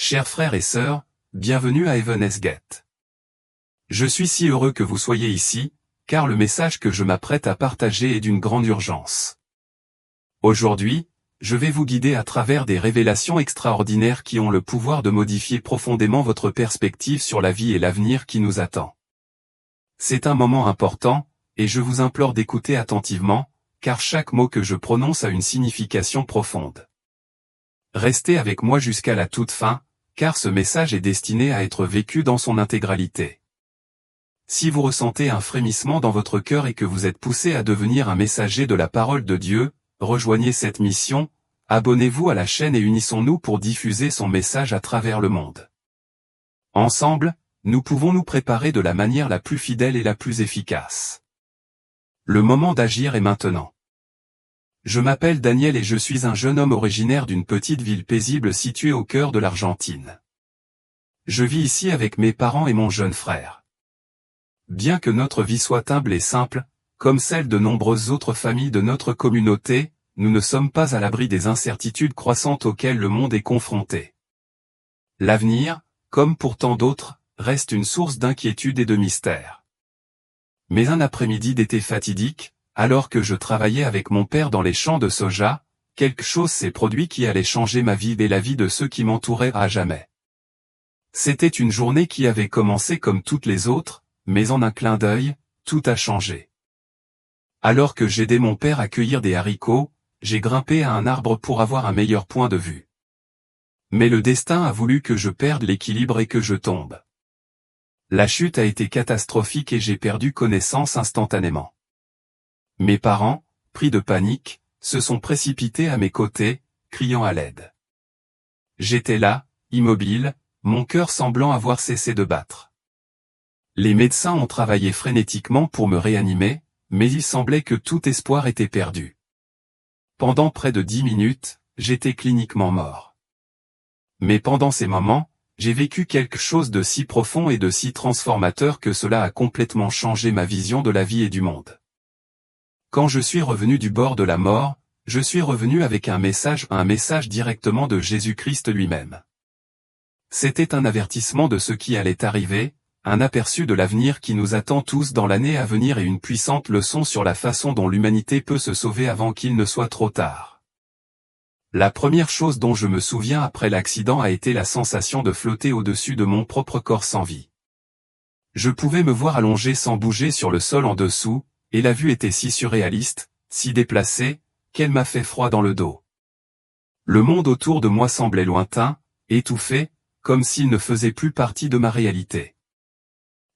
Chers frères et sœurs, bienvenue à Ebenezer Gate. Je suis si heureux que vous soyez ici, car le message que je m'apprête à partager est d'une grande urgence. Aujourd'hui, je vais vous guider à travers des révélations extraordinaires qui ont le pouvoir de modifier profondément votre perspective sur la vie et l'avenir qui nous attend. C'est un moment important, et je vous implore d'écouter attentivement, car chaque mot que je prononce a une signification profonde. Restez avec moi jusqu'à la toute fin, car ce message est destiné à être vécu dans son intégralité. Si vous ressentez un frémissement dans votre cœur et que vous êtes poussé à devenir un messager de la parole de Dieu, rejoignez cette mission, abonnez-vous à la chaîne et unissons-nous pour diffuser son message à travers le monde. Ensemble, nous pouvons nous préparer de la manière la plus fidèle et la plus efficace. Le moment d'agir est maintenant. Je m'appelle Daniel et je suis un jeune homme originaire d'une petite ville paisible située au cœur de l'Argentine. Je vis ici avec mes parents et mon jeune frère. Bien que notre vie soit humble et simple, comme celle de nombreuses autres familles de notre communauté, nous ne sommes pas à l'abri des incertitudes croissantes auxquelles le monde est confronté. L'avenir, comme pour tant d'autres, reste une source d'inquiétude et de mystère. Mais un après-midi d'été fatidique, alors que je travaillais avec mon père dans les champs de soja, quelque chose s'est produit qui allait changer ma vie et la vie de ceux qui m'entouraient à jamais. C'était une journée qui avait commencé comme toutes les autres, mais en un clin d'œil, tout a changé. Alors que j'aidais mon père à cueillir des haricots, j'ai grimpé à un arbre pour avoir un meilleur point de vue. Mais le destin a voulu que je perde l'équilibre et que je tombe. La chute a été catastrophique et j'ai perdu connaissance instantanément. Mes parents, pris de panique, se sont précipités à mes côtés, criant à l'aide. J'étais là, immobile, mon cœur semblant avoir cessé de battre. Les médecins ont travaillé frénétiquement pour me réanimer, mais il semblait que tout espoir était perdu. Pendant près de 10 minutes, j'étais cliniquement mort. Mais pendant ces moments, j'ai vécu quelque chose de si profond et de si transformateur que cela a complètement changé ma vision de la vie et du monde. Quand je suis revenu du bord de la mort, je suis revenu avec un message directement de Jésus-Christ lui-même. C'était un avertissement de ce qui allait arriver, un aperçu de l'avenir qui nous attend tous dans l'année à venir et une puissante leçon sur la façon dont l'humanité peut se sauver avant qu'il ne soit trop tard. La première chose dont je me souviens après l'accident a été la sensation de flotter au-dessus de mon propre corps sans vie. Je pouvais me voir allongé sans bouger sur le sol en dessous, et la vue était si surréaliste, si déplacée, qu'elle m'a fait froid dans le dos. Le monde autour de moi semblait lointain, étouffé, comme s'il ne faisait plus partie de ma réalité.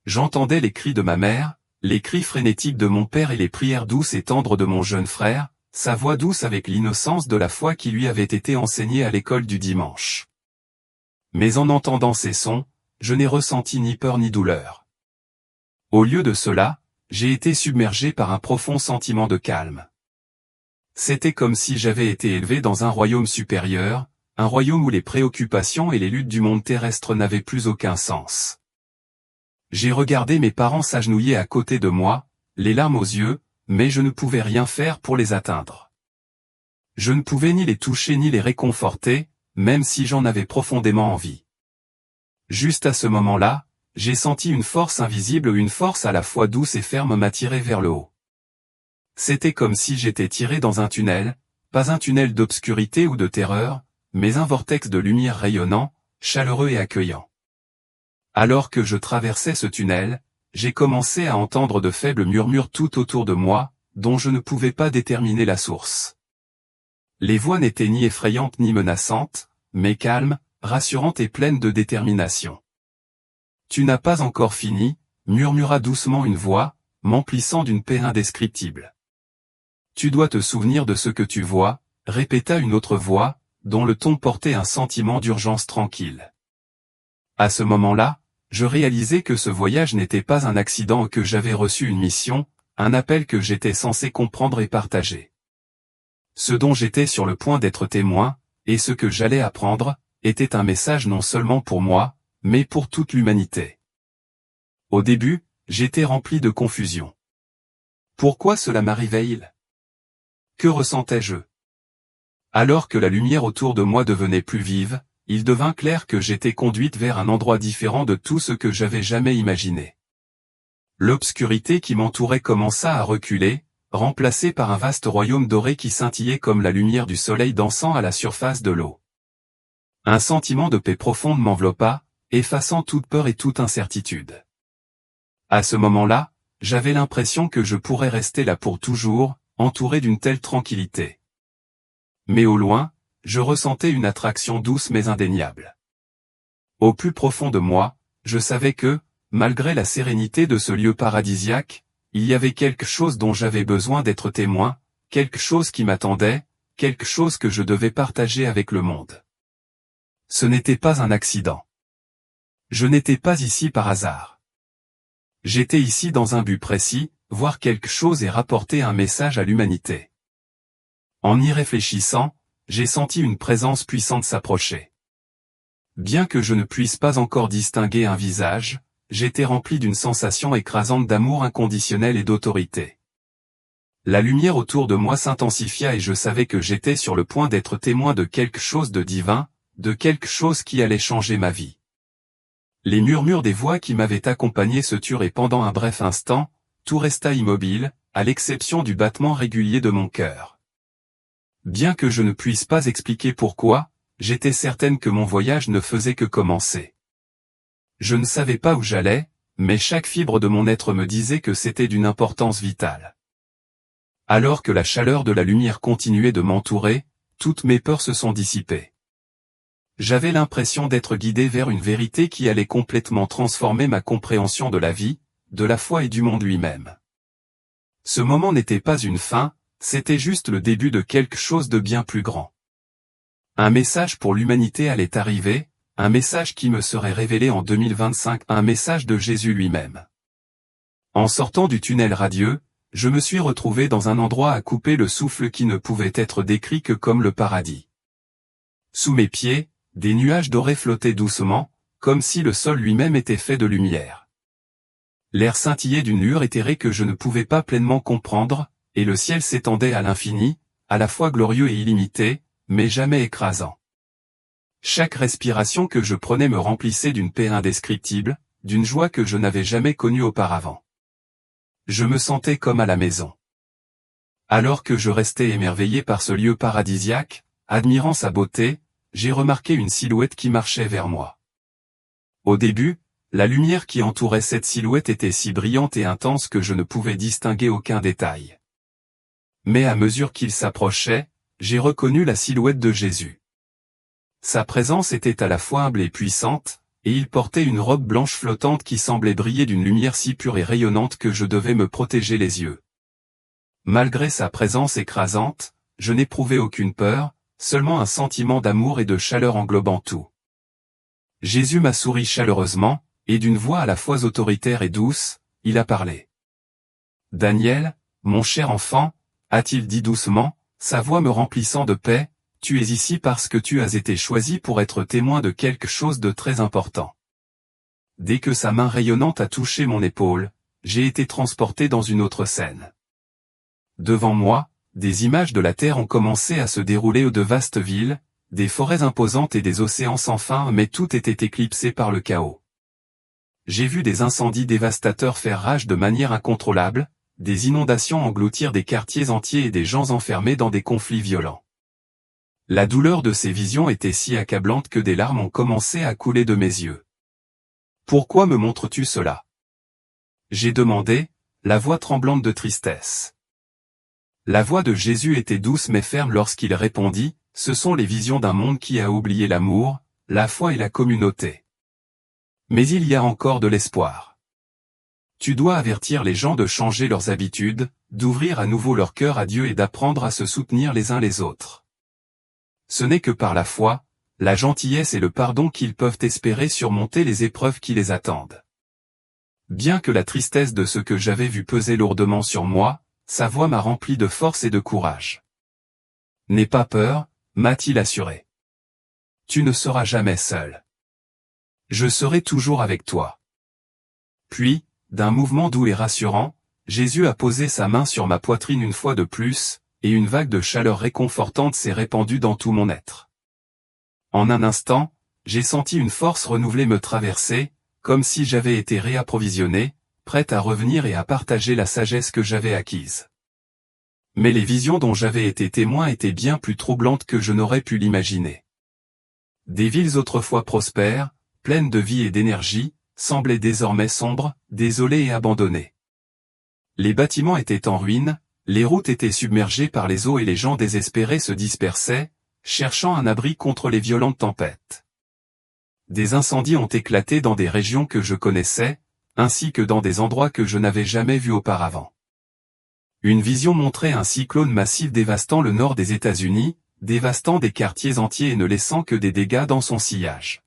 J'entendais les cris de ma mère, les cris frénétiques de mon père et les prières douces et tendres de mon jeune frère, sa voix douce avec l'innocence de la foi qui lui avait été enseignée à l'école du dimanche. Mais en entendant ces sons, je n'ai ressenti ni peur ni douleur. Au lieu de cela, j'ai été submergé par un profond sentiment de calme. C'était comme si j'avais été élevé dans un royaume supérieur, un royaume où les préoccupations et les luttes du monde terrestre n'avaient plus aucun sens. J'ai regardé mes parents s'agenouiller à côté de moi, les larmes aux yeux, mais je ne pouvais rien faire pour les atteindre. Je ne pouvais ni les toucher ni les réconforter, même si j'en avais profondément envie. Juste à ce moment-là, j'ai senti une force invisible, une force à la fois douce et ferme m'attirer vers le haut. C'était comme si j'étais tiré dans un tunnel, pas un tunnel d'obscurité ou de terreur, mais un vortex de lumière rayonnant, chaleureux et accueillant. Alors que je traversais ce tunnel, j'ai commencé à entendre de faibles murmures tout autour de moi, dont je ne pouvais pas déterminer la source. Les voix n'étaient ni effrayantes ni menaçantes, mais calmes, rassurantes et pleines de détermination. « Tu n'as pas encore fini », murmura doucement une voix, m'emplissant d'une paix indescriptible. « Tu dois te souvenir de ce que tu vois », répéta une autre voix, dont le ton portait un sentiment d'urgence tranquille. À ce moment-là, je réalisais que ce voyage n'était pas un accident et que j'avais reçu une mission, un appel que j'étais censé comprendre et partager. Ce dont j'étais sur le point d'être témoin, et ce que j'allais apprendre, était un message non seulement pour moi, mais pour toute l'humanité. Au début, j'étais rempli de confusion. Pourquoi cela m'arrivait-il? Que ressentais-je? Alors que la lumière autour de moi devenait plus vive, il devint clair que j'étais conduite vers un endroit différent de tout ce que j'avais jamais imaginé. L'obscurité qui m'entourait commença à reculer, remplacée par un vaste royaume doré qui scintillait comme la lumière du soleil dansant à la surface de l'eau. Un sentiment de paix profonde m'enveloppa, effaçant toute peur et toute incertitude. À ce moment-là, j'avais l'impression que je pourrais rester là pour toujours, entouré d'une telle tranquillité. Mais au loin, je ressentais une attraction douce mais indéniable. Au plus profond de moi, je savais que, malgré la sérénité de ce lieu paradisiaque, il y avait quelque chose dont j'avais besoin d'être témoin, quelque chose qui m'attendait, quelque chose que je devais partager avec le monde. Ce n'était pas un accident. Je n'étais pas ici par hasard. J'étais ici dans un but précis, voir quelque chose et rapporter un message à l'humanité. En y réfléchissant, j'ai senti une présence puissante s'approcher. Bien que je ne puisse pas encore distinguer un visage, j'étais rempli d'une sensation écrasante d'amour inconditionnel et d'autorité. La lumière autour de moi s'intensifia et je savais que j'étais sur le point d'être témoin de quelque chose de divin, de quelque chose qui allait changer ma vie. Les murmures des voix qui m'avaient accompagné se turent et pendant un bref instant, tout resta immobile, à l'exception du battement régulier de mon cœur. Bien que je ne puisse pas expliquer pourquoi, j'étais certaine que mon voyage ne faisait que commencer. Je ne savais pas où j'allais, mais chaque fibre de mon être me disait que c'était d'une importance vitale. Alors que la chaleur de la lumière continuait de m'entourer, toutes mes peurs se sont dissipées. J'avais l'impression d'être guidé vers une vérité qui allait complètement transformer ma compréhension de la vie, de la foi et du monde lui-même. Ce moment n'était pas une fin, c'était juste le début de quelque chose de bien plus grand. Un message pour l'humanité allait arriver, un message qui me serait révélé en 2025, un message de Jésus lui-même. En sortant du tunnel radieux, je me suis retrouvé dans un endroit à couper le souffle qui ne pouvait être décrit que comme le paradis. Sous mes pieds, des nuages dorés flottaient doucement, comme si le sol lui-même était fait de lumière. L'air scintillait d'une lueur éthérée que je ne pouvais pas pleinement comprendre, et le ciel s'étendait à l'infini, à la fois glorieux et illimité, mais jamais écrasant. Chaque respiration que je prenais me remplissait d'une paix indescriptible, d'une joie que je n'avais jamais connue auparavant. Je me sentais comme à la maison. Alors que je restais émerveillé par ce lieu paradisiaque, admirant sa beauté, j'ai remarqué une silhouette qui marchait vers moi. Au début, la lumière qui entourait cette silhouette était si brillante et intense que je ne pouvais distinguer aucun détail. Mais à mesure qu'il s'approchait, j'ai reconnu la silhouette de Jésus. Sa présence était à la fois humble et puissante, et il portait une robe blanche flottante qui semblait briller d'une lumière si pure et rayonnante que je devais me protéger les yeux. Malgré sa présence écrasante, je n'éprouvais aucune peur, seulement un sentiment d'amour et de chaleur englobant tout. Jésus m'a souri chaleureusement, et d'une voix à la fois autoritaire et douce, il a parlé. « Daniel, mon cher enfant, a-t-il dit doucement, sa voix me remplissant de paix, tu es ici parce que tu as été choisi pour être témoin de quelque chose de très important. » Dès que sa main rayonnante a touché mon épaule, j'ai été transporté dans une autre scène. Devant moi, des images de la Terre ont commencé à se dérouler de vastes villes, des forêts imposantes et des océans sans fin, mais tout était éclipsé par le chaos. J'ai vu des incendies dévastateurs faire rage de manière incontrôlable, des inondations engloutir des quartiers entiers et des gens enfermés dans des conflits violents. La douleur de ces visions était si accablante que des larmes ont commencé à couler de mes yeux. « Pourquoi me montres-tu cela ?» j'ai demandé, la voix tremblante de tristesse. La voix de Jésus était douce mais ferme lorsqu'il répondit, « Ce sont les visions d'un monde qui a oublié l'amour, la foi et la communauté. Mais il y a encore de l'espoir. Tu dois avertir les gens de changer leurs habitudes, d'ouvrir à nouveau leur cœur à Dieu et d'apprendre à se soutenir les uns les autres. Ce n'est que par la foi, la gentillesse et le pardon qu'ils peuvent espérer surmonter les épreuves qui les attendent. » Bien que la tristesse de ce que j'avais vu pesait lourdement sur moi, sa voix m'a rempli de force et de courage. « N'aie pas peur, m'a-t-il assuré. Tu ne seras jamais seul. Je serai toujours avec toi. » Puis, d'un mouvement doux et rassurant, Jésus a posé sa main sur ma poitrine une fois de plus, et une vague de chaleur réconfortante s'est répandue dans tout mon être. En un instant, j'ai senti une force renouvelée me traverser, comme si j'avais été réapprovisionné, prête à revenir et à partager la sagesse que j'avais acquise. Mais les visions dont j'avais été témoin étaient bien plus troublantes que je n'aurais pu l'imaginer. Des villes autrefois prospères, pleines de vie et d'énergie, semblaient désormais sombres, désolées et abandonnées. Les bâtiments étaient en ruine, les routes étaient submergées par les eaux et les gens désespérés se dispersaient, cherchant un abri contre les violentes tempêtes. Des incendies ont éclaté dans des régions que je connaissais, ainsi que dans des endroits que je n'avais jamais vus auparavant. Une vision montrait un cyclone massif dévastant le nord des États-Unis, dévastant des quartiers entiers et ne laissant que des dégâts dans son sillage.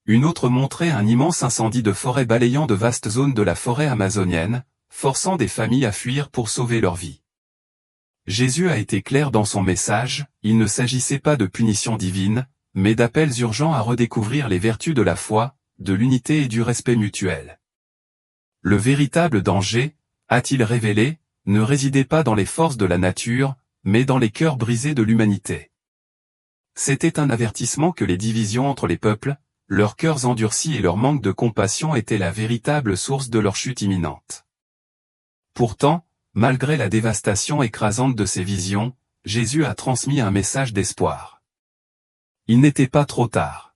Une autre montrait un immense incendie de forêt balayant de vastes zones de la forêt amazonienne, forçant des familles à fuir pour sauver leur vie. Jésus a été clair dans son message, il ne s'agissait pas de punition divine, mais d'appels urgents à redécouvrir les vertus de la foi, de l'unité et du respect mutuel. Le véritable danger, a-t-il révélé, ne résidait pas dans les forces de la nature, mais dans les cœurs brisés de l'humanité. C'était un avertissement que les divisions entre les peuples, leurs cœurs endurcis et leur manque de compassion étaient la véritable source de leur chute imminente. Pourtant, malgré la dévastation écrasante de ces visions, Jésus a transmis un message d'espoir. Il n'était pas trop tard.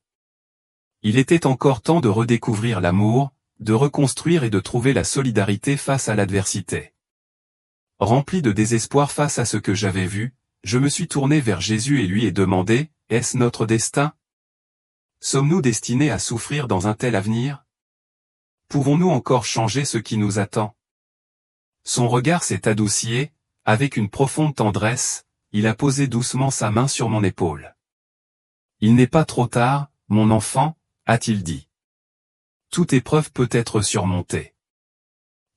Il était encore temps de redécouvrir l'amour, de reconstruire et de trouver la solidarité face à l'adversité. Rempli de désespoir face à ce que j'avais vu, je me suis tourné vers Jésus et lui ai demandé, « Est-ce notre destin ? Sommes-nous destinés à souffrir dans un tel avenir ? Pouvons-nous encore changer ce qui nous attend ?» Son regard s'est adouci, avec une profonde tendresse, il a posé doucement sa main sur mon épaule. « Il n'est pas trop tard, mon enfant, » a-t-il dit. Toute épreuve peut être surmontée.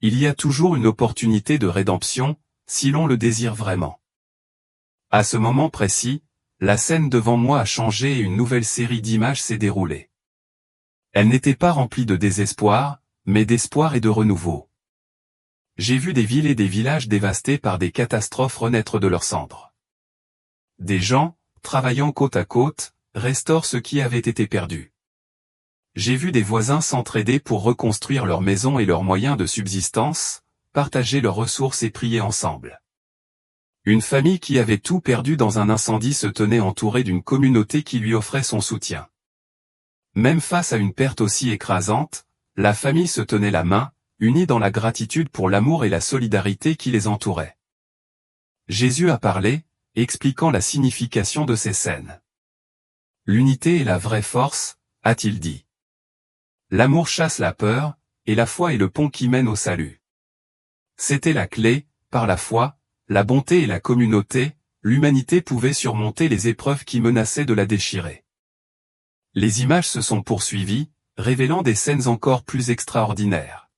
Il y a toujours une opportunité de rédemption, si l'on le désire vraiment. À ce moment précis, la scène devant moi a changé et une nouvelle série d'images s'est déroulée. Elle n'était pas remplie de désespoir, mais d'espoir et de renouveau. J'ai vu des villes et des villages dévastés par des catastrophes renaître de leurs cendres. Des gens, travaillant côte à côte, restaurent ce qui avait été perdu. J'ai vu des voisins s'entraider pour reconstruire leurs maisons et leurs moyens de subsistance, partager leurs ressources et prier ensemble. Une famille qui avait tout perdu dans un incendie se tenait entourée d'une communauté qui lui offrait son soutien. Même face à une perte aussi écrasante, la famille se tenait la main, unie dans la gratitude pour l'amour et la solidarité qui les entouraient. Jésus a parlé, expliquant la signification de ces scènes. L'unité est la vraie force, a-t-il dit. L'amour chasse la peur, et la foi est le pont qui mène au salut. C'était la clé, par la foi, la bonté et la communauté, l'humanité pouvait surmonter les épreuves qui menaçaient de la déchirer. Les images se sont poursuivies, révélant des scènes encore plus extraordinaires.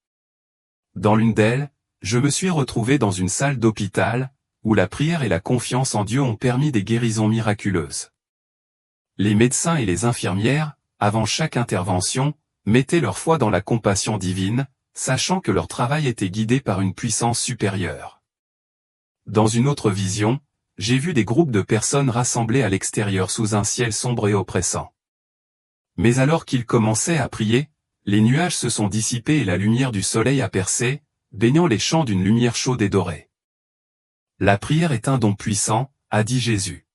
Dans l'une d'elles, je me suis retrouvé dans une salle d'hôpital, où la prière et la confiance en Dieu ont permis des guérisons miraculeuses. Les médecins et les infirmières, avant chaque intervention, mettaient leur foi dans la compassion divine, sachant que leur travail était guidé par une puissance supérieure. Dans une autre vision, j'ai vu des groupes de personnes rassemblées à l'extérieur sous un ciel sombre et oppressant. Mais alors qu'ils commençaient à prier, les nuages se sont dissipés et la lumière du soleil a percé, baignant les champs d'une lumière chaude et dorée. La prière est un don puissant, a dit Jésus.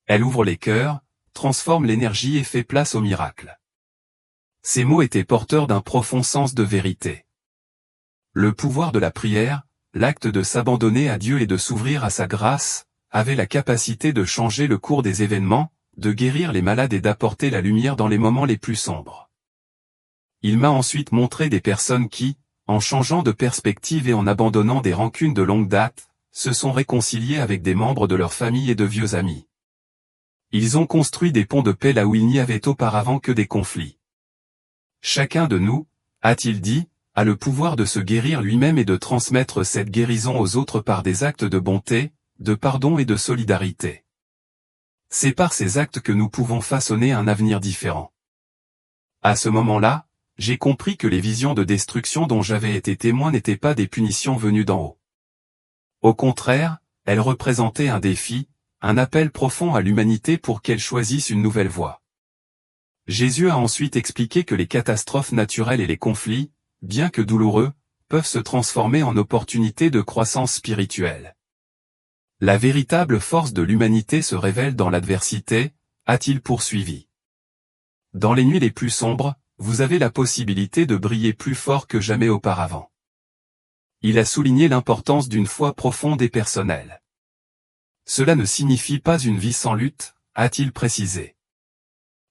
Elle ouvre les cœurs, transforme l'énergie et fait place au miracle. Ces mots étaient porteurs d'un profond sens de vérité. Le pouvoir de la prière, l'acte de s'abandonner à Dieu et de s'ouvrir à sa grâce, avait la capacité de changer le cours des événements, de guérir les malades et d'apporter la lumière dans les moments les plus sombres. Il m'a ensuite montré des personnes qui, en changeant de perspective et en abandonnant des rancunes de longue date, se sont réconciliées avec des membres de leur famille et de vieux amis. Ils ont construit des ponts de paix là où il n'y avait auparavant que des conflits. Chacun de nous, a-t-il dit, a le pouvoir de se guérir lui-même et de transmettre cette guérison aux autres par des actes de bonté, de pardon et de solidarité. C'est par ces actes que nous pouvons façonner un avenir différent. À ce moment-là, j'ai compris que les visions de destruction dont j'avais été témoin n'étaient pas des punitions venues d'en haut. Au contraire, elles représentaient un défi, un appel profond à l'humanité pour qu'elle choisisse une nouvelle voie. Jésus a ensuite expliqué que les catastrophes naturelles et les conflits, bien que douloureux, peuvent se transformer en opportunités de croissance spirituelle. La véritable force de l'humanité se révèle dans l'adversité, a-t-il poursuivi. Dans les nuits les plus sombres, vous avez la possibilité de briller plus fort que jamais auparavant. Il a souligné l'importance d'une foi profonde et personnelle. Cela ne signifie pas une vie sans lutte, a-t-il précisé.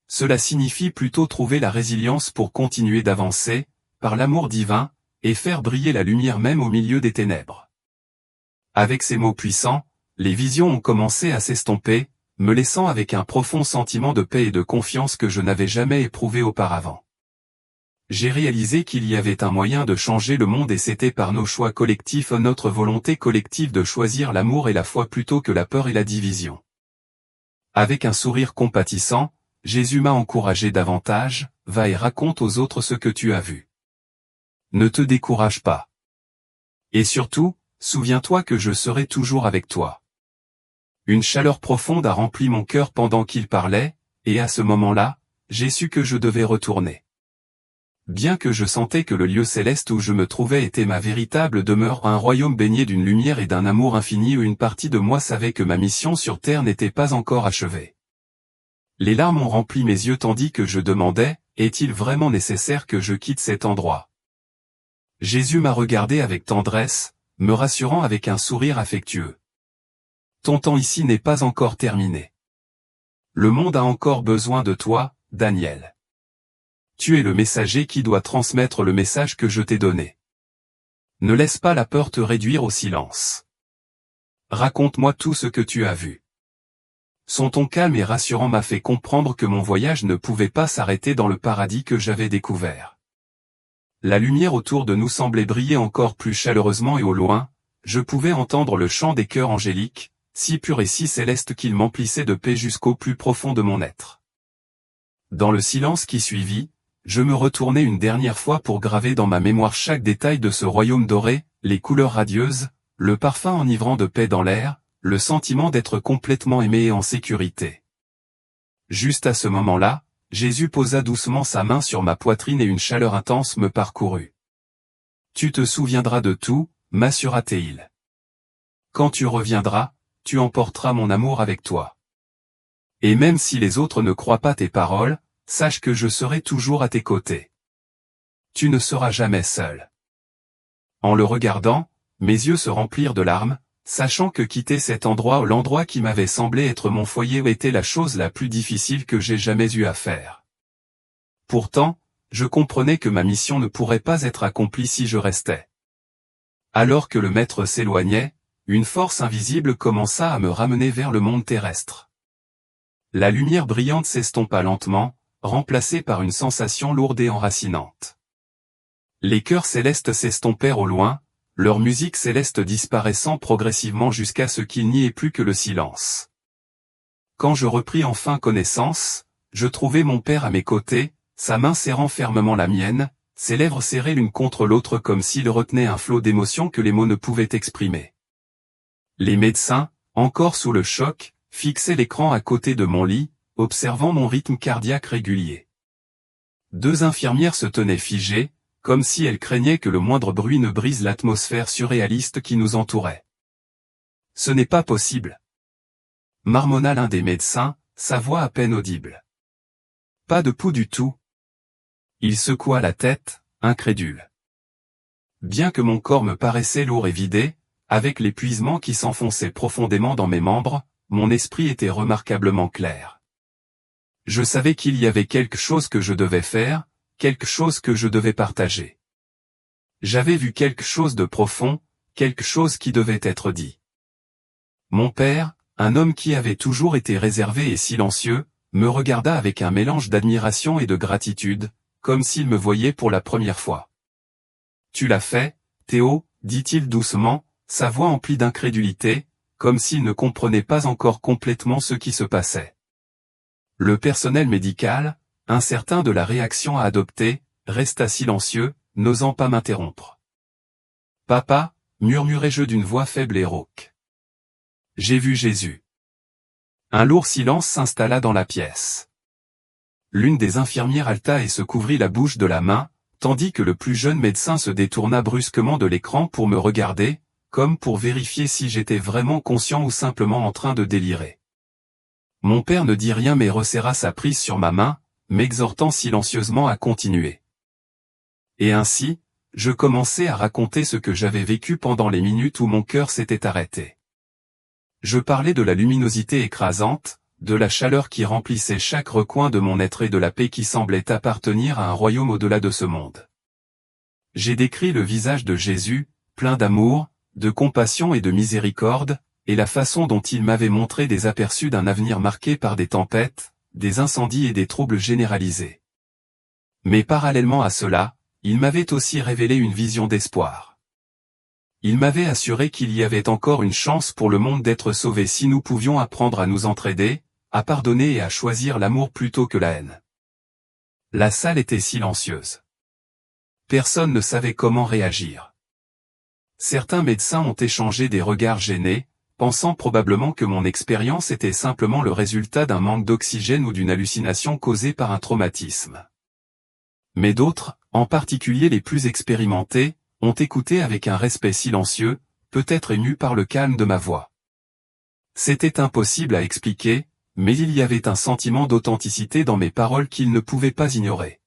Cela signifie plutôt trouver la résilience pour continuer d'avancer, par l'amour divin, et faire briller la lumière même au milieu des ténèbres. Avec ces mots puissants, les visions ont commencé à s'estomper, me laissant avec un profond sentiment de paix et de confiance que je n'avais jamais éprouvé auparavant. J'ai réalisé qu'il y avait un moyen de changer le monde et c'était par nos choix collectifs, notre volonté collective de choisir l'amour et la foi plutôt que la peur et la division. Avec un sourire compatissant, Jésus m'a encouragé davantage, va et raconte aux autres ce que tu as vu. Ne te décourage pas. Et surtout, souviens-toi que je serai toujours avec toi. Une chaleur profonde a rempli mon cœur pendant qu'il parlait, et à ce moment-là, j'ai su que je devais retourner. Bien que je sentais que le lieu céleste où je me trouvais était ma véritable demeure, un royaume baigné d'une lumière et d'un amour infini, où une partie de moi savait que ma mission sur terre n'était pas encore achevée. Les larmes ont rempli mes yeux tandis que je demandais, est-il vraiment nécessaire que je quitte cet endroit? Jésus m'a regardé avec tendresse, me rassurant avec un sourire affectueux. Ton temps ici n'est pas encore terminé. Le monde a encore besoin de toi, Daniel. Tu es le messager qui doit transmettre le message que je t'ai donné. Ne laisse pas la peur te réduire au silence. Raconte-moi tout ce que tu as vu. Son ton calme et rassurant m'a fait comprendre que mon voyage ne pouvait pas s'arrêter dans le paradis que j'avais découvert. La lumière autour de nous semblait briller encore plus chaleureusement et au loin, je pouvais entendre le chant des chœurs angéliques, si pur et si céleste qu'il m'emplissait de paix jusqu'au plus profond de mon être. Dans le silence qui suivit, je me retournai une dernière fois pour graver dans ma mémoire chaque détail de ce royaume doré, les couleurs radieuses, le parfum enivrant de paix dans l'air, le sentiment d'être complètement aimé et en sécurité. Juste à ce moment-là, Jésus posa doucement sa main sur ma poitrine et une chaleur intense me parcourut. Tu te souviendras de tout, m'assura-t-il. Quand tu reviendras, tu emporteras mon amour avec toi. Et même si les autres ne croient pas tes paroles, sache que je serai toujours à tes côtés. Tu ne seras jamais seul. En le regardant, mes yeux se remplirent de larmes, sachant que quitter cet endroit, l'endroit qui m'avait semblé être mon foyer, était la chose la plus difficile que j'ai jamais eu à faire. Pourtant, je comprenais que ma mission ne pourrait pas être accomplie si je restais. Alors que le maître s'éloignait, une force invisible commença à me ramener vers le monde terrestre. La lumière brillante s'estompa lentement, remplacée par une sensation lourde et enracinante. Les chœurs célestes s'estompèrent au loin, leur musique céleste disparaissant progressivement jusqu'à ce qu'il n'y ait plus que le silence. Quand je repris enfin connaissance, je trouvai mon père à mes côtés, sa main serrant fermement la mienne, ses lèvres serrées l'une contre l'autre comme s'il retenait un flot d'émotions que les mots ne pouvaient exprimer. Les médecins, encore sous le choc, fixaient l'écran à côté de mon lit, observant mon rythme cardiaque régulier. Deux infirmières se tenaient figées, comme si elles craignaient que le moindre bruit ne brise l'atmosphère surréaliste qui nous entourait. Ce n'est pas possible. Marmonna l'un des médecins, sa voix à peine audible. Pas de pouls du tout. Il secoua la tête, incrédule. Bien que mon corps me paraissait lourd et vidé, avec l'épuisement qui s'enfonçait profondément dans mes membres, mon esprit était remarquablement clair. Je savais qu'il y avait quelque chose que je devais faire, quelque chose que je devais partager. J'avais vu quelque chose de profond, quelque chose qui devait être dit. Mon père, un homme qui avait toujours été réservé et silencieux, me regarda avec un mélange d'admiration et de gratitude, comme s'il me voyait pour la première fois. « Tu l'as fait, Théo » dit-il doucement, sa voix emplie d'incrédulité, comme s'il ne comprenait pas encore complètement ce qui se passait. Le personnel médical, incertain de la réaction à adopter, resta silencieux, n'osant pas m'interrompre. « Papa » murmurai-je d'une voix faible et rauque. « J'ai vu Jésus. » Un lourd silence s'installa dans la pièce. l'une des infirmières halta et se couvrit la bouche de la main, tandis que le plus jeune médecin se détourna brusquement de l'écran pour me regarder, comme pour vérifier si j'étais vraiment conscient ou simplement en train de délirer. Mon père ne dit rien mais resserra sa prise sur ma main, m'exhortant silencieusement à continuer. Et ainsi, je commençai à raconter ce que j'avais vécu pendant les minutes où mon cœur s'était arrêté. Je parlais de la luminosité écrasante, de la chaleur qui remplissait chaque recoin de mon être et de la paix qui semblait appartenir à un royaume au-delà de ce monde. J'ai décrit le visage de Jésus, plein d'amour, de compassion et de miséricorde, et la façon dont il m'avait montré des aperçus d'un avenir marqué par des tempêtes, des incendies et des troubles généralisés. Mais parallèlement à cela, il m'avait aussi révélé une vision d'espoir. Il m'avait assuré qu'il y avait encore une chance pour le monde d'être sauvé si nous pouvions apprendre à nous entraider, à pardonner et à choisir l'amour plutôt que la haine. La salle était silencieuse. Personne ne savait comment réagir. Certains médecins ont échangé des regards gênés, pensant probablement que mon expérience était simplement le résultat d'un manque d'oxygène ou d'une hallucination causée par un traumatisme. Mais d'autres, en particulier les plus expérimentés, ont écouté avec un respect silencieux, peut-être émus par le calme de ma voix. C'était impossible à expliquer, mais il y avait un sentiment d'authenticité dans mes paroles qu'ils ne pouvaient pas ignorer.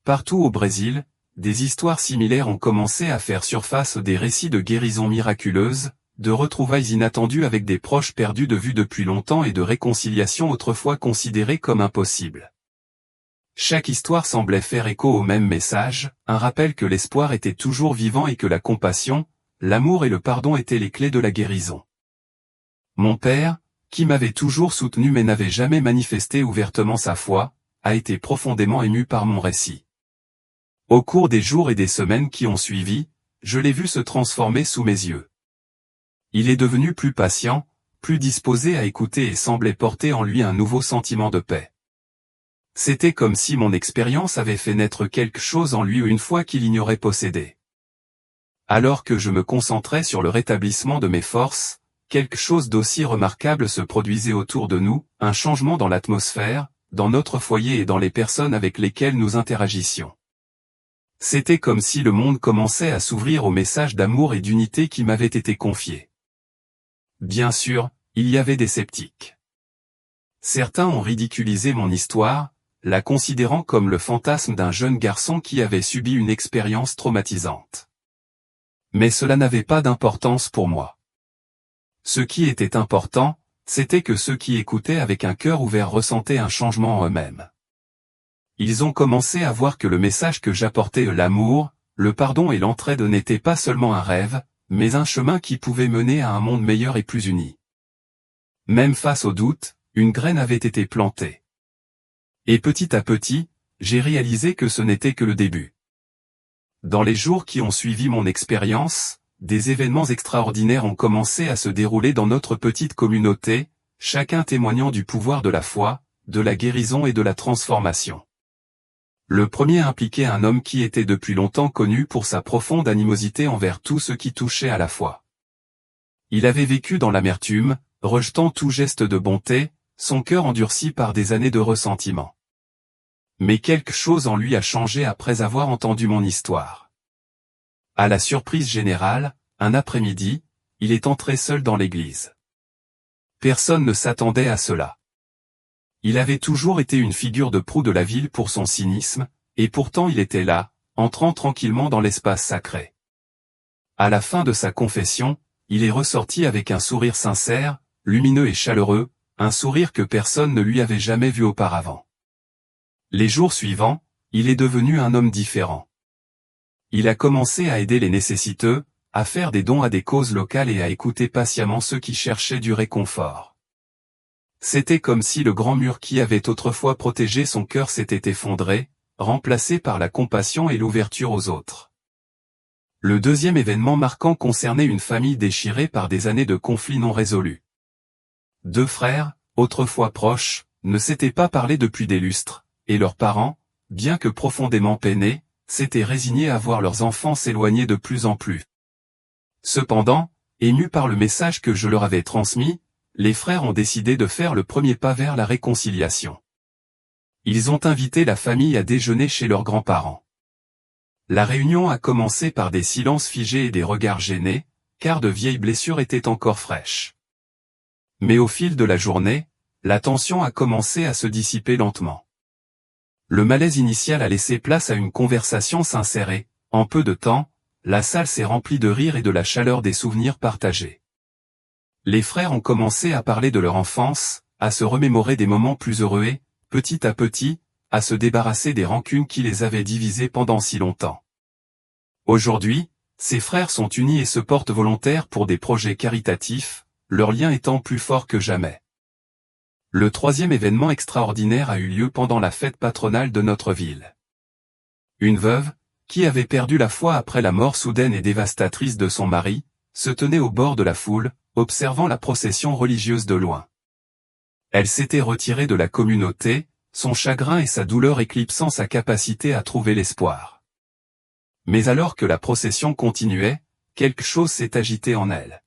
Partout au Brésil, des histoires similaires ont commencé à faire surface, des récits de guérisons miraculeuses, de retrouvailles inattendues avec des proches perdus de vue depuis longtemps et de réconciliations autrefois considérées comme impossibles. Chaque histoire semblait faire écho au même message, un rappel que l'espoir était toujours vivant et que la compassion, l'amour et le pardon étaient les clés de la guérison. Mon père, qui m'avait toujours soutenu mais n'avait jamais manifesté ouvertement sa foi, a été profondément ému par mon récit. Au cours des jours et des semaines qui ont suivi, je l'ai vu se transformer sous mes yeux. Il est devenu plus patient, plus disposé à écouter et semblait porter en lui un nouveau sentiment de paix. C'était comme si mon expérience avait fait naître quelque chose en lui une fois qu'il ignorait posséder. Alors que je me concentrais sur le rétablissement de mes forces, quelque chose d'aussi remarquable se produisait autour de nous, un changement dans l'atmosphère, dans notre foyer et dans les personnes avec lesquelles nous interagissions. C'était comme si le monde commençait à s'ouvrir au message d'amour et d'unité qui m'avait été confié. Bien sûr, il y avait des sceptiques. Certains ont ridiculisé mon histoire, la considérant comme le fantasme d'un jeune garçon qui avait subi une expérience traumatisante. Mais cela n'avait pas d'importance pour moi. Ce qui était important, c'était que ceux qui écoutaient avec un cœur ouvert ressentaient un changement en eux-mêmes. Ils ont commencé à voir que le message que j'apportais, l'amour, le pardon et l'entraide n'était pas seulement un rêve, mais un chemin qui pouvait mener à un monde meilleur et plus uni. Même face au doute, une graine avait été plantée. Et petit à petit, j'ai réalisé que ce n'était que le début. Dans les jours qui ont suivi mon expérience, des événements extraordinaires ont commencé à se dérouler dans notre petite communauté, chacun témoignant du pouvoir de la foi, de la guérison et de la transformation. Le premier impliquait un homme qui était depuis longtemps connu pour sa profonde animosité envers tout ce qui touchait à la foi. Il avait vécu dans l'amertume, rejetant tout geste de bonté, son cœur endurci par des années de ressentiment. Mais quelque chose en lui a changé après avoir entendu mon histoire. À la surprise générale, un après-midi, il est entré seul dans l'église. Personne ne s'attendait à cela. Il avait toujours été une figure de proue de la ville pour son cynisme, et pourtant il était là, entrant tranquillement dans l'espace sacré. À la fin de sa confession, il est ressorti avec un sourire sincère, lumineux et chaleureux, un sourire que personne ne lui avait jamais vu auparavant. Les jours suivants, il est devenu un homme différent. Il a commencé à aider les nécessiteux, à faire des dons à des causes locales et à écouter patiemment ceux qui cherchaient du réconfort. C'était comme si le grand mur qui avait autrefois protégé son cœur s'était effondré, remplacé par la compassion et l'ouverture aux autres. Le deuxième événement marquant concernait une famille déchirée par des années de conflits non résolus. Deux frères, autrefois proches, ne s'étaient pas parlé depuis des lustres, et leurs parents, bien que profondément peinés, s'étaient résignés à voir leurs enfants s'éloigner de plus en plus. Cependant, émus par le message que je leur avais transmis, les frères ont décidé de faire le premier pas vers la réconciliation. Ils ont invité la famille à déjeuner chez leurs grands-parents. La réunion a commencé par des silences figés et des regards gênés, car de vieilles blessures étaient encore fraîches. Mais au fil de la journée, la tension a commencé à se dissiper lentement. Le malaise initial a laissé place à une conversation sincère et, en peu de temps, la salle s'est remplie de rires et de la chaleur des souvenirs partagés. Les frères ont commencé à parler de leur enfance, à se remémorer des moments plus heureux et, petit à petit, à se débarrasser des rancunes qui les avaient divisés pendant si longtemps. Aujourd'hui, ces frères sont unis et se portent volontaires pour des projets caritatifs, leur lien étant plus fort que jamais. Le troisième événement extraordinaire a eu lieu pendant la fête patronale de notre ville. Une veuve, qui avait perdu la foi après la mort soudaine et dévastatrice de son mari, se tenait au bord de la foule, observant la procession religieuse de loin. Elle s'était retirée de la communauté, son chagrin et sa douleur éclipsant sa capacité à trouver l'espoir. Mais alors que la procession continuait, quelque chose s'est agité en elle.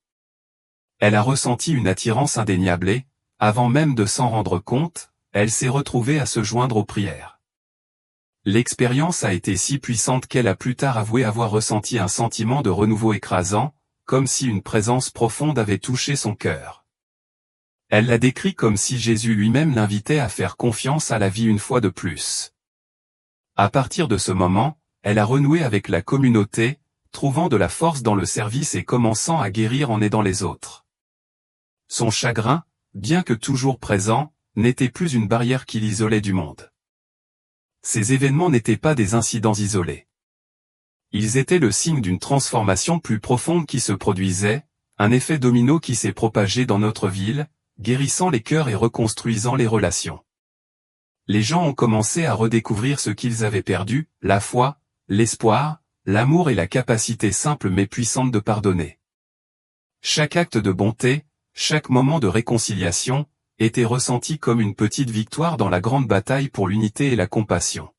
Elle a ressenti une attirance indéniable et, avant même de s'en rendre compte, elle s'est retrouvée à se joindre aux prières. L'expérience a été si puissante qu'elle a plus tard avoué avoir ressenti un sentiment de renouveau écrasant, comme si une présence profonde avait touché son cœur. Elle l'a décrit comme si Jésus lui-même l'invitait à faire confiance à la vie une fois de plus. À partir de ce moment, elle a renoué avec la communauté, trouvant de la force dans le service et commençant à guérir en aidant les autres. Son chagrin, bien que toujours présent, n'était plus une barrière qui l'isolait du monde. Ces événements n'étaient pas des incidents isolés. Ils étaient le signe d'une transformation plus profonde qui se produisait, un effet domino qui s'est propagé dans notre ville, guérissant les cœurs et reconstruisant les relations. Les gens ont commencé à redécouvrir ce qu'ils avaient perdu, la foi, l'espoir, l'amour et la capacité simple mais puissante de pardonner. Chaque acte de bonté, chaque moment de réconciliation, était ressenti comme une petite victoire dans la grande bataille pour l'unité et la compassion.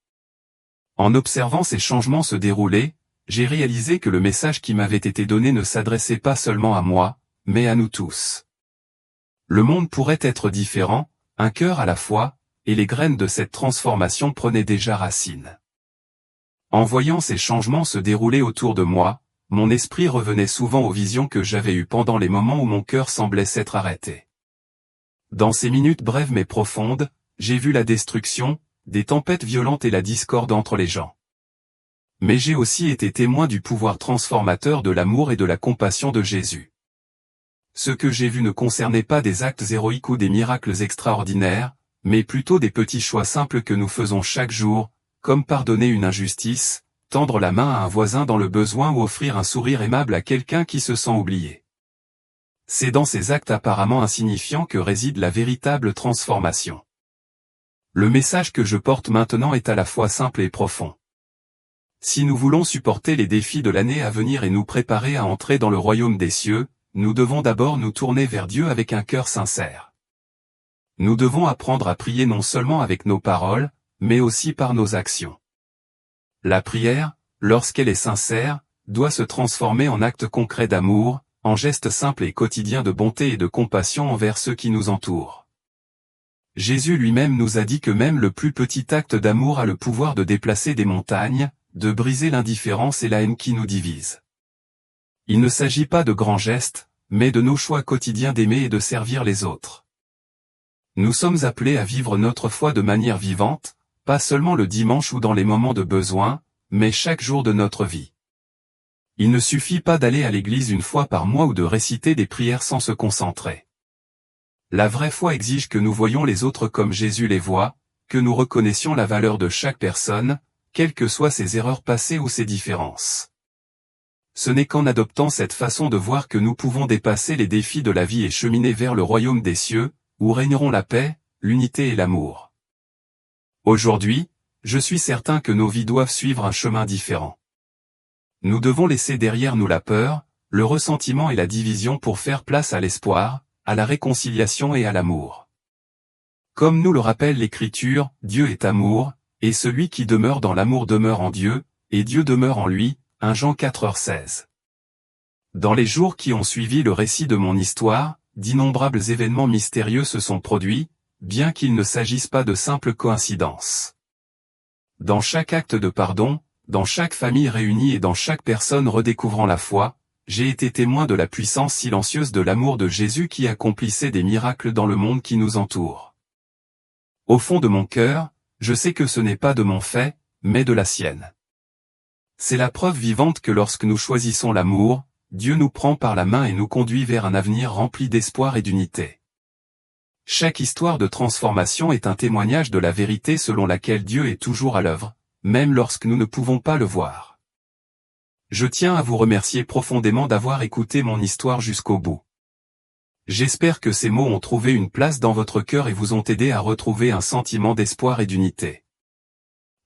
En observant ces changements se dérouler, j'ai réalisé que le message qui m'avait été donné ne s'adressait pas seulement à moi, mais à nous tous. Le monde pourrait être différent, un cœur à la fois, et les graines de cette transformation prenaient déjà racine. En voyant ces changements se dérouler autour de moi, mon esprit revenait souvent aux visions que j'avais eues pendant les moments où mon cœur semblait s'être arrêté. Dans ces minutes brèves mais profondes, j'ai vu la destruction, des tempêtes violentes et la discorde entre les gens. Mais j'ai aussi été témoin du pouvoir transformateur de l'amour et de la compassion de Jésus. Ce que j'ai vu ne concernait pas des actes héroïques ou des miracles extraordinaires, mais plutôt des petits choix simples que nous faisons chaque jour, comme pardonner une injustice, tendre la main à un voisin dans le besoin ou offrir un sourire aimable à quelqu'un qui se sent oublié. C'est dans ces actes apparemment insignifiants que réside la véritable transformation. Le message que je porte maintenant est à la fois simple et profond. Si nous voulons supporter les défis de l'année à venir et nous préparer à entrer dans le royaume des cieux, nous devons d'abord nous tourner vers Dieu avec un cœur sincère. Nous devons apprendre à prier non seulement avec nos paroles, mais aussi par nos actions. La prière, lorsqu'elle est sincère, doit se transformer en actes concrets d'amour, en gestes simples et quotidiens de bonté et de compassion envers ceux qui nous entourent. Jésus lui-même nous a dit que même le plus petit acte d'amour a le pouvoir de déplacer des montagnes, de briser l'indifférence et la haine qui nous divisent. Il ne s'agit pas de grands gestes, mais de nos choix quotidiens d'aimer et de servir les autres. Nous sommes appelés à vivre notre foi de manière vivante, pas seulement le dimanche ou dans les moments de besoin, mais chaque jour de notre vie. Il ne suffit pas d'aller à l'église une fois par mois ou de réciter des prières sans se concentrer. La vraie foi exige que nous voyions les autres comme Jésus les voit, que nous reconnaissions la valeur de chaque personne, quelles que soient ses erreurs passées ou ses différences. Ce n'est qu'en adoptant cette façon de voir que nous pouvons dépasser les défis de la vie et cheminer vers le royaume des cieux, où régneront la paix, l'unité et l'amour. Aujourd'hui, je suis certain que nos vies doivent suivre un chemin différent. Nous devons laisser derrière nous la peur, le ressentiment et la division pour faire place à l'espoir, à la réconciliation et à l'amour. Comme nous le rappelle l'Écriture, Dieu est amour, et celui qui demeure dans l'amour demeure en Dieu, et Dieu demeure en lui, 1 Jean 4h16. Dans les jours qui ont suivi le récit de mon histoire, d'innombrables événements mystérieux se sont produits, bien qu'il ne s'agisse pas de simples coïncidences. Dans chaque acte de pardon, dans chaque famille réunie et dans chaque personne redécouvrant la foi, j'ai été témoin de la puissance silencieuse de l'amour de Jésus qui accomplissait des miracles dans le monde qui nous entoure. Au fond de mon cœur, je sais que ce n'est pas de mon fait, mais de la sienne. C'est la preuve vivante que lorsque nous choisissons l'amour, Dieu nous prend par la main et nous conduit vers un avenir rempli d'espoir et d'unité. Chaque histoire de transformation est un témoignage de la vérité selon laquelle Dieu est toujours à l'œuvre, même lorsque nous ne pouvons pas le voir. Je tiens à vous remercier profondément d'avoir écouté mon histoire jusqu'au bout. J'espère que ces mots ont trouvé une place dans votre cœur et vous ont aidé à retrouver un sentiment d'espoir et d'unité.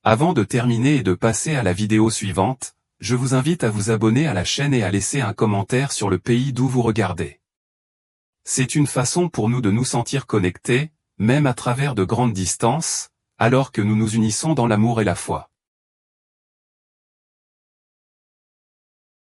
Avant de terminer et de passer à la vidéo suivante, je vous invite à vous abonner à la chaîne et à laisser un commentaire sur le pays d'où vous regardez. C'est une façon pour nous de nous sentir connectés, même à travers de grandes distances, alors que nous nous unissons dans l'amour et la foi.